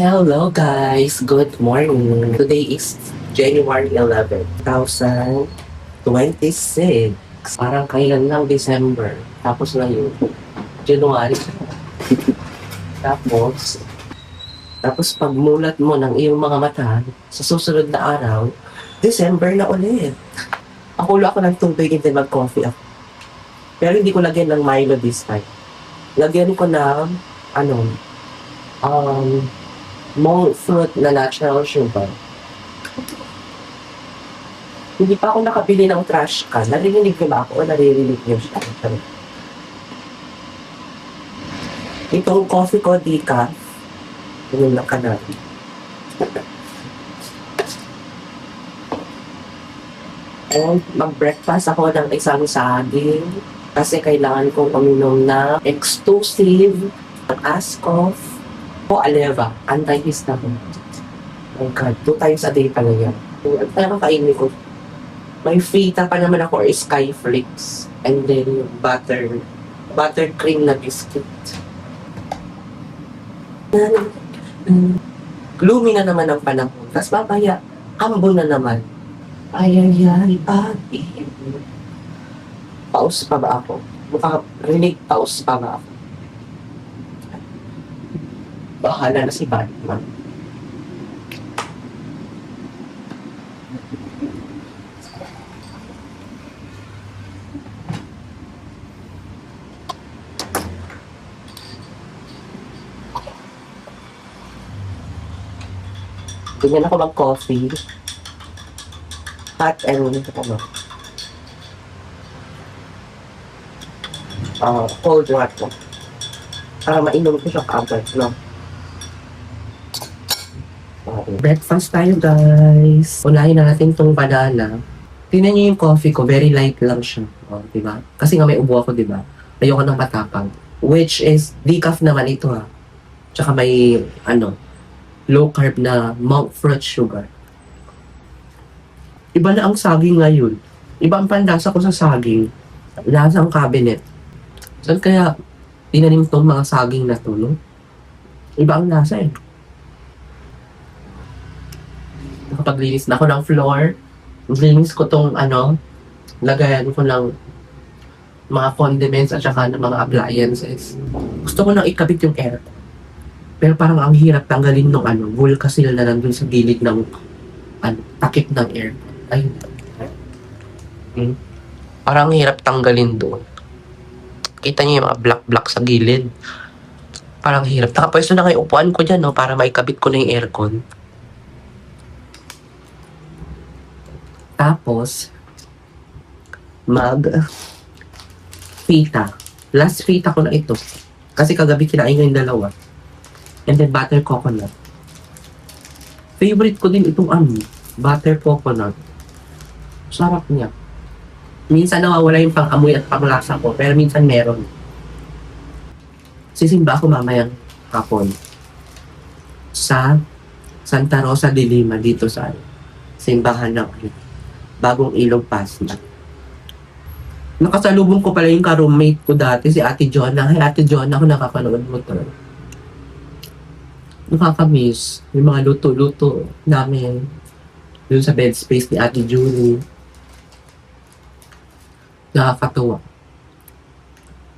Hello guys, good morning. Today is January 11, 2026. Parang kailan lang December. Tapos ngayon, January. Tapos, tapos pagmulat mo ng iyong mga mata, sa susunod na araw, December na ulit. Pakulo ako ng tubig and then mag-coffee ako. Pero hindi ko lagyan ng Milo this time. Lagyan ko ng, um, monk fruit na natural sugar. Hindi pa ako nakabili ng trash can. Narinig niyo ba ako o naririnig niyo siya? Itong coffee ko decaf. Yun lang ka na. And mag-breakfast ako ng isang saging kasi kailangan kong uminom na exclusive Ascoff o Aleva, anti-histamine. Oh my God, 2 times a day pala yan. Ano kainin ko? May fita pa naman ako or Skyflakes. And then yung butter cream na biscuit. Gloomy na naman ang panahon. Tapos babaya, ambo na naman. Ay, pause pa ba ako? Rinig pause pa ba ako? Bahala na si Batman. Ganyan ako mag-coffee. Hot and cold water. Para mainom ko siya kaagad, no? Breakfast tayo, guys. Unahin na natin tong banana. Tingnan niyo yung coffee ko. Very light lang siya. O, diba? Kasi nga may ubo ako, diba? Ayoko ng matapang. Which is, decaf naman ito, ha. Tsaka may, low carb na monk fruit sugar. Iba na ang saging ngayon. Iba ang panlasa ko sa saging. Lasang cabinet. Saan kaya tinanim tong mga saging na to, no? Iba ang lasa, eh. Nakapaglinis na ako ng floor. Linis ko tong lagayan ko ng mga condiments at saka ng mga appliances. Gusto ko nang ikabit yung aircon. Pero parang ang hirap tanggalin ng Volcasil na nandun sa gilid ng takip ng aircon. Ay. Parang ang hirap tanggalin doon. Kita niyo yung mga black sa gilid. Parang hirap. Nakapwesto na kayo upuan ko dyan, no, para maikabit ko na yung aircon. Tapos, fita. Last fita ko na ito. Kasi kagabi kinain ko yung dalawa. And then butter coconut. Favorite ko din itong butter coconut. Sarap niya. Minsan nawawala yung pang-amoy at pang-lasa ko, pero minsan meron. Sisimba ako mamayang hapon sa Santa Rosa de Lima dito sa simbahan ng Bagong Ilog Pasig. Nakasalubong ko pala yung ka-roommate ko dati, si Ate Jonah. Hey, Ate Jonah, kung nakapanood mo to. Nakakamiss yung mga luto-luto namin dun sa bed space ni Ate Julie. Nakakatuwa.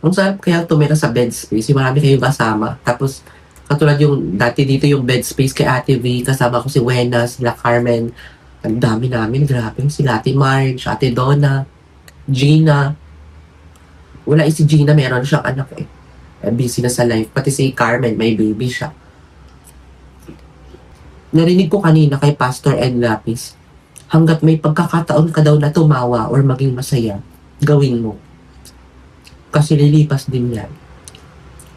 Ang sarap kaya tumira sa bed space, yung marami kayong kasama. Tapos, katulad yung dati dito yung bed space kay Ate V, kasama ko si Wena, sila Carmen. Ang dami namin, grabe. Sila Ate Marge, Ate Donna, Gina. Wala si Gina, meron siyang anak eh. Busy na sa life. Pati si Carmen, may baby siya. Narinig ko kanina kay Pastor Ed Lapis, hanggat may pagkakataon ka daw na tumawa or maging masaya, gawin mo. Kasi lilipas din yan.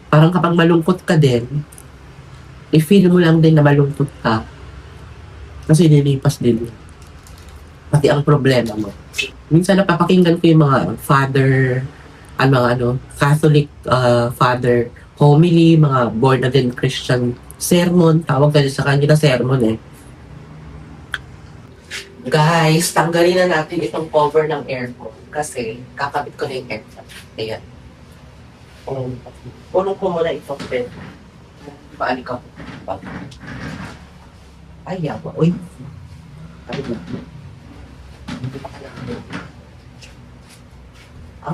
Parang kapag malungkot ka din, i-feel mo lang din na malungkot ka. Kasi lilipas din yan. Pati ang problema mo. Minsan napapakinggan ko yung mga father, Catholic father homily, mga born again Christian sermon. Tawag ka sa kanila sermon eh. Guys, tanggalin na natin itong cover ng aircon kasi kakabit ko na yung aircon. Ayan. Punong ko muna itong bed. Paalik ako. Ay, yawa. Uy. Ay, yawa. Hindi pa kailangan.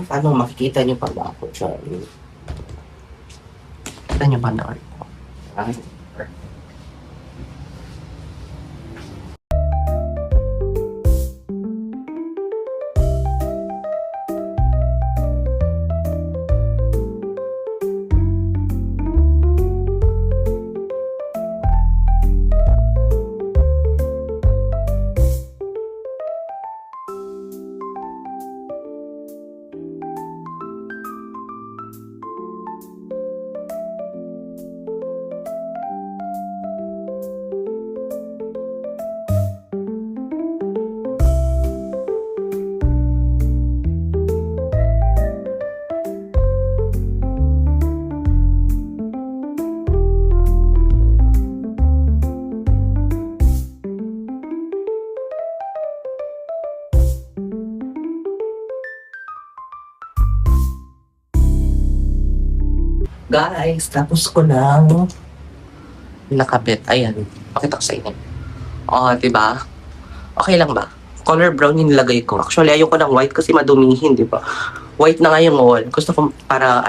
Paano makikita niyo pa ba ako, Charlie? Kita niyo pa na ako. Ay, guys, tapos ko lang nakabit. Ayan, pakita ko sa inyo. Diba? Okay lang ba? Color brown yung nilagay ko. Actually, ayoko ng white kasi madumihin, di ba? White na nga yung wall. Gusto ko para,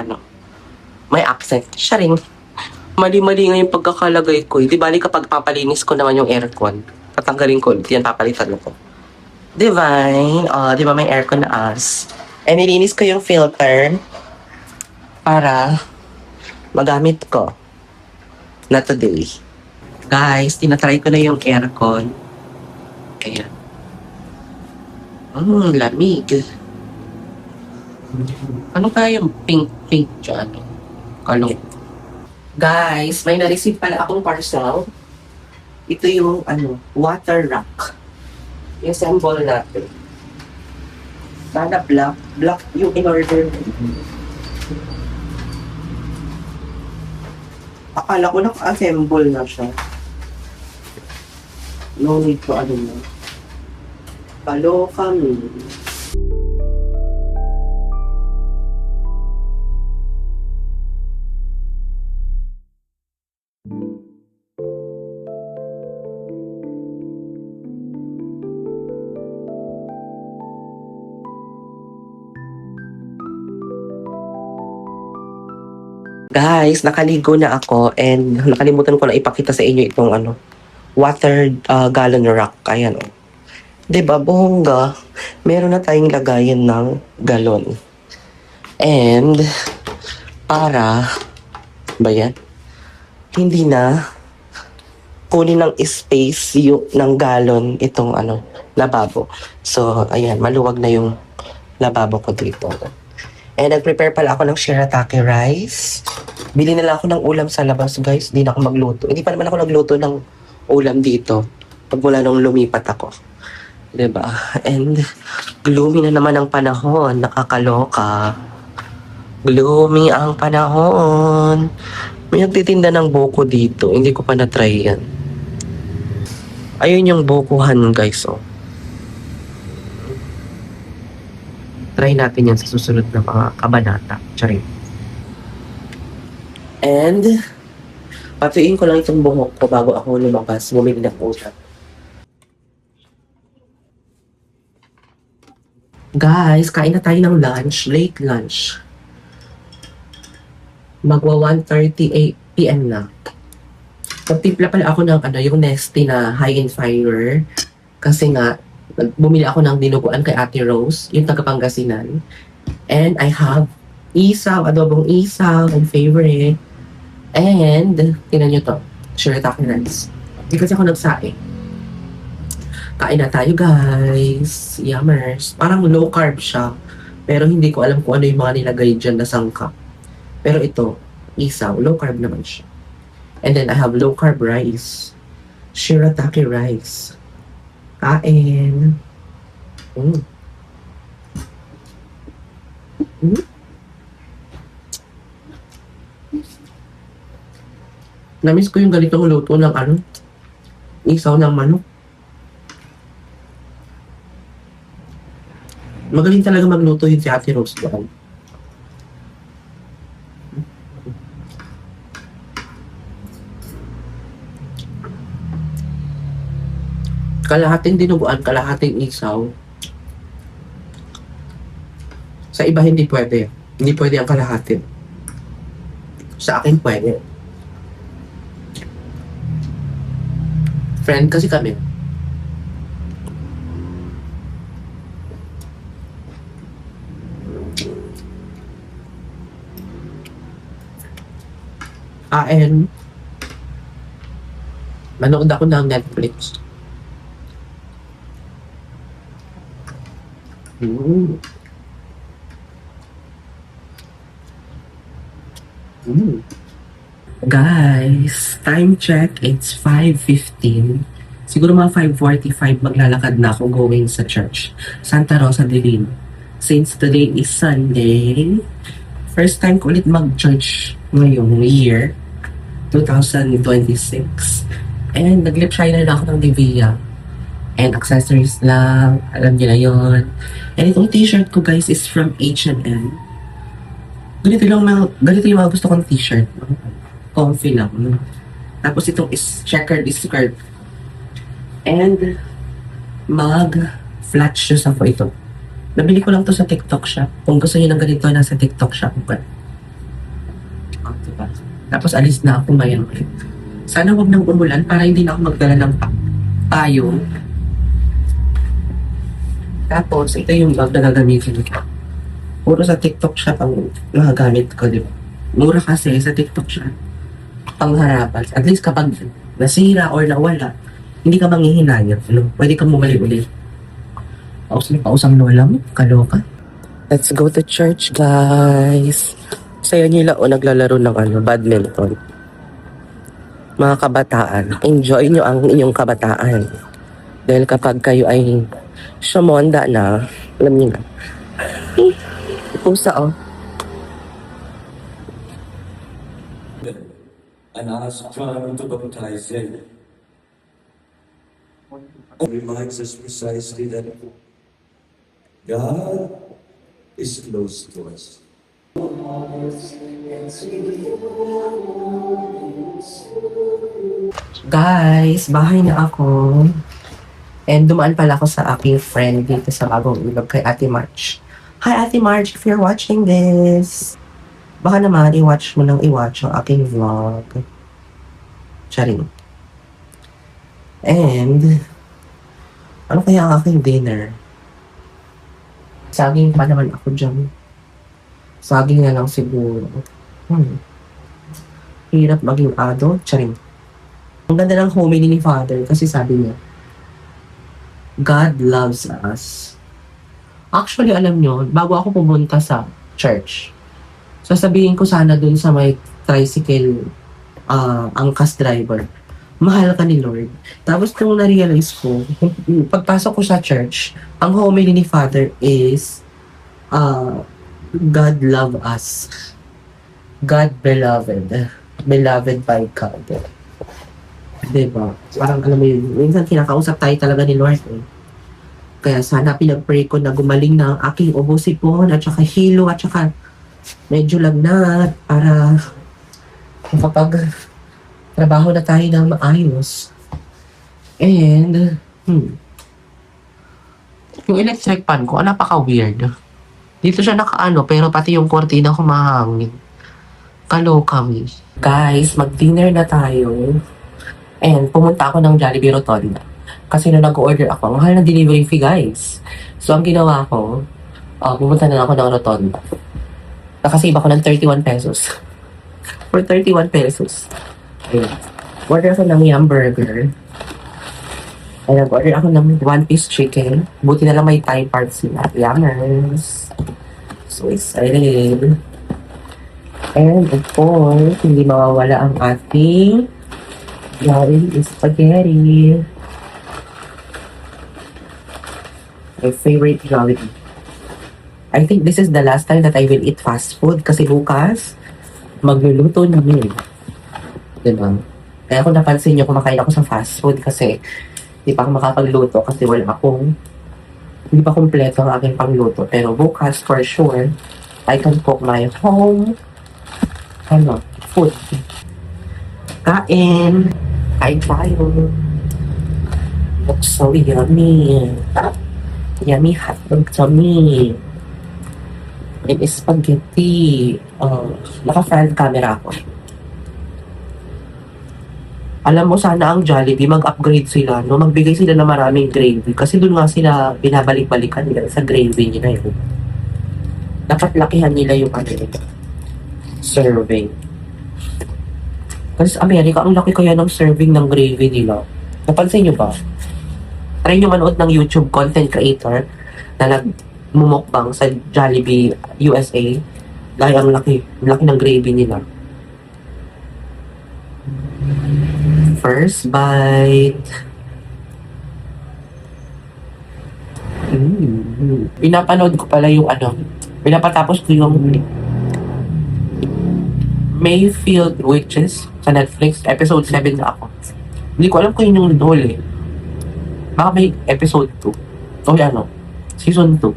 may accent. Siya rin. Mali-mali nga yung pagkakalagay ko. Di bali kapag papalinis ko naman yung aircon, tatanggalin ko ulit. Yan, papalitan ko. Divine. Di ba may aircon na as? And nilinis ko yung filter para magamit ko na today. Guys, tinatry ko na yung aircon. Ayan. Lamig. Ano kaya yung pink dyan? Kalong. Guys, may na-receive pala akong parcel. Ito yung water rack. Yung symbol natin. Sana black yung in-order. Akala ko naka-assemble na siya. No need to na. Palo kami. Guys, nakaligo na ako and nakalimutan ko na ipakita sa inyo itong water gallon rack. Ayan o. Diba, bongga? Meron na tayong lagayan ng galon. And, para, ba yan? Hindi na kunin ng space ng galon itong lababo. So, ayan, maluwag na yung lababo ko dito. And nag-prepare pala ako ng shirataki rice. Bili na lang ako ng ulam sa labas, guys. Hindi na ako magluto. Hindi pa naman ako nagluto ng ulam dito. Pag mula nung lumipat ako. Diba? And gloomy na naman ang panahon. Nakakaloka. Gloomy ang panahon. May nagtitinda ng buko dito. Hindi ko pa na-try yan. Ayun yung bukuhan, guys. Oh. Try natin yan sa susunod na mga kabanata. Charing. And, patuin ko lang itong buhok ko bago ako lumabas. Bumili ng ulam. Guys, kain na tayo ng lunch. Late lunch. Magwa 1:30 PM na. Pagtimpla pala ako ng yung Nesty na high in fiber. Kasi nga, bumili ako ng dinuguan kay Ate Rose, yung taga-Pangasinan. And I have isaw, adobong isaw, my favorite. And, tingnan nyo to, shirataki rice. Hindi kasi ako nagsaing. Kain na tayo, guys. Yummers. Parang low carb siya. Pero hindi ko alam kung ano yung mga nilagay dyan na sangkap. Pero ito, isaw, low carb naman siya. And then I have low carb rice. Shirataki rice. Kain. Namiss ko yung ganitong luto ng isaw ng manok. Magaling talaga magluto yung si Ate Rose doon. Kalahating dinuguan, kalahating isaw. Sa iba hindi pwede. Hindi pwede ang kalahati. Sa akin pwede. Friend kasi kami. And manood ako ng Netflix. Mm. Mm. Guys, time check, it's 5:15. Siguro mga 5:45 maglalakad na ako going sa church. Santa Rosa de Lima. Since today is Sunday, first time ko ulit mag-church ngayong year, 2026. And nag-lip shiner na ako ng Nivea. And accessories lang, alam niyo na yun. And itong t-shirt ko guys is from H&M. Ganito yung mga gusto kong t-shirt. Comfy lang. Tapos itong is checkered skirt. And flat shoes ako ito. Nabili ko lang to sa TikTok shop. Kung gusto niyo ng ganito, nasa TikTok shop ko. Diba? Tapos alis na ako ngayon. Sana wag nang umulan para hindi na ako magdala ng payong. Tapos ito yung bag na gagamitin ko. Puro sa TikTok shop ang mga gamit ko, di ba? Mura kasi sa TikTok shop. Pangharapan. At least kapag nasira or nawala, hindi ka manghihinayang. Pwede kang bumalik ulit. Pausang lola mo, kaloka. Let's go to church, guys. Saya nila o naglalaro ng badminton. Mga kabataan, enjoy nyo ang inyong kabataan. Dahil kapag kayo ay sumonda na, alam niyo na. Pusa, oh. And ask John to baptize him. It reminds us precisely that God is close to us. Guys, bahay na ako. And dumaan pala ako sa aking friend dito sa Bagong Ilog kay Ate March. Hi Ate March, if you're watching this, baka naman i-watch mo ang aking vlog. Charing. And, ano kaya ang aking dinner? Saging pa naman ako dyan. Saging na lang siguro. Hirap maging adult. Charing. Ang ganda ng homily ni Father kasi sabi niya, God loves us. Actually, alam nyo, bago ako pumunta sa church, sasabihin ko sana dun sa may tricycle angkas driver, mahal ka ni Lord. Tapos nung na-realize ko, pagpasok ko sa church, ang homily ni Father is, God love us. God beloved. Beloved by God. Diba? Parang alam mo yun, minsan kinakausap tayo talaga ni Lord. Kaya sana pinag-pray ko na gumaling na ang aking ubo-sipon at saka hilo at saka medyo lagnat para kapag trabaho na tayo ng maayos. And, yung electric fan ko, napaka-weird. Dito siya nakaano, pero pati yung kortina humahangin. Kaloka mi. Guys, mag-dinner na tayo. And pumunta ako ng Jollibee Rotonda. Kasi nung nag-order ako, ang mahal ng delivery fee, guys. So, ang ginawa ko, pumunta na ako ng Rotonda. Nakasave ako ng 31 pesos. For 31 pesos. Ayun. Order ako ng Yum Burger. Ay, nag-order ako ng one-piece chicken. Buti na lang may Thai parts sila. Yummers. So excited. And of course, hindi mawawala ang ating Jollibee spaghetti. My favorite Jollibee. I think this is the last time that I will eat fast food kasi bukas, magluluto namin. Diba? Kaya kung napansin nyo, kumakain ako sa fast food kasi hindi pa ako makapagluto kasi hindi pa kompleto ang aking pangluto. Pero bukas, for sure, I can cook my home food. Kain tayo. Looks so yummy. Yummy hotdog to me. It is spaghetti. Naka-front camera ako. Alam mo, sana ang Jollibee, mag-upgrade sila, no? Magbigay sila ng maraming gravy. Kasi doon nga sila binabalik-balikan nila sa gravy nila yun. Dapat lakihan nila yung serving. Kasi sa Amerika, ang laki kaya ng serving ng gravy nila. Napansin nyo ba? Try nyo manood ng YouTube content creator na nagmumukbang sa Jollibee USA. Dahil ang laki ng gravy nila. First bite. Pinapanood ko pala yung pinapatapos ko yung Mayfield Witches sa Netflix. Episode 7 na ako. Hindi ko alam kung yun yung huli. Baka may episode 2. O season 2.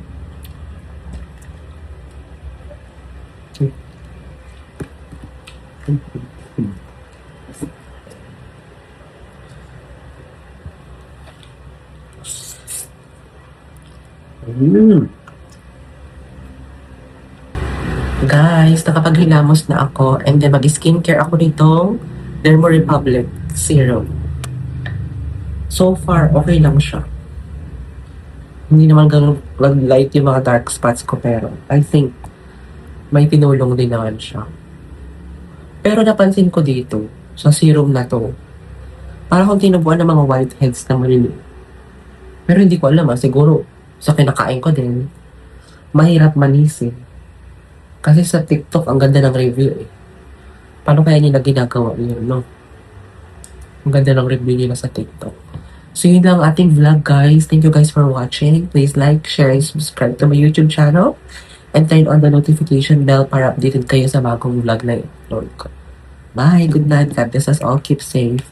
Guys, nakapaghilamos na ako and then mag-skincare ako nitong Dermo Republic Serum. So far, okay lang siya. Hindi naman ganun light yung mga dark spots ko pero I think may tinulong din naman siya. Pero napansin ko dito, sa serum na to, parang kung tinubuan ng mga whiteheads na maliliit. Pero hindi ko alam siguro sa kinakain ko din, mahirap manisin. Kasi sa TikTok, ang ganda ng review eh. Paano kaya nila ginagawa yun, no? Ang ganda ng review nila sa TikTok. So yun lang ating vlog, guys. Thank you guys for watching. Please like, share, and subscribe to my YouTube channel. And turn on the notification bell para updated kayo sa bagong vlog na i-upload ko. Bye! Good night. God bless us all. Keep safe.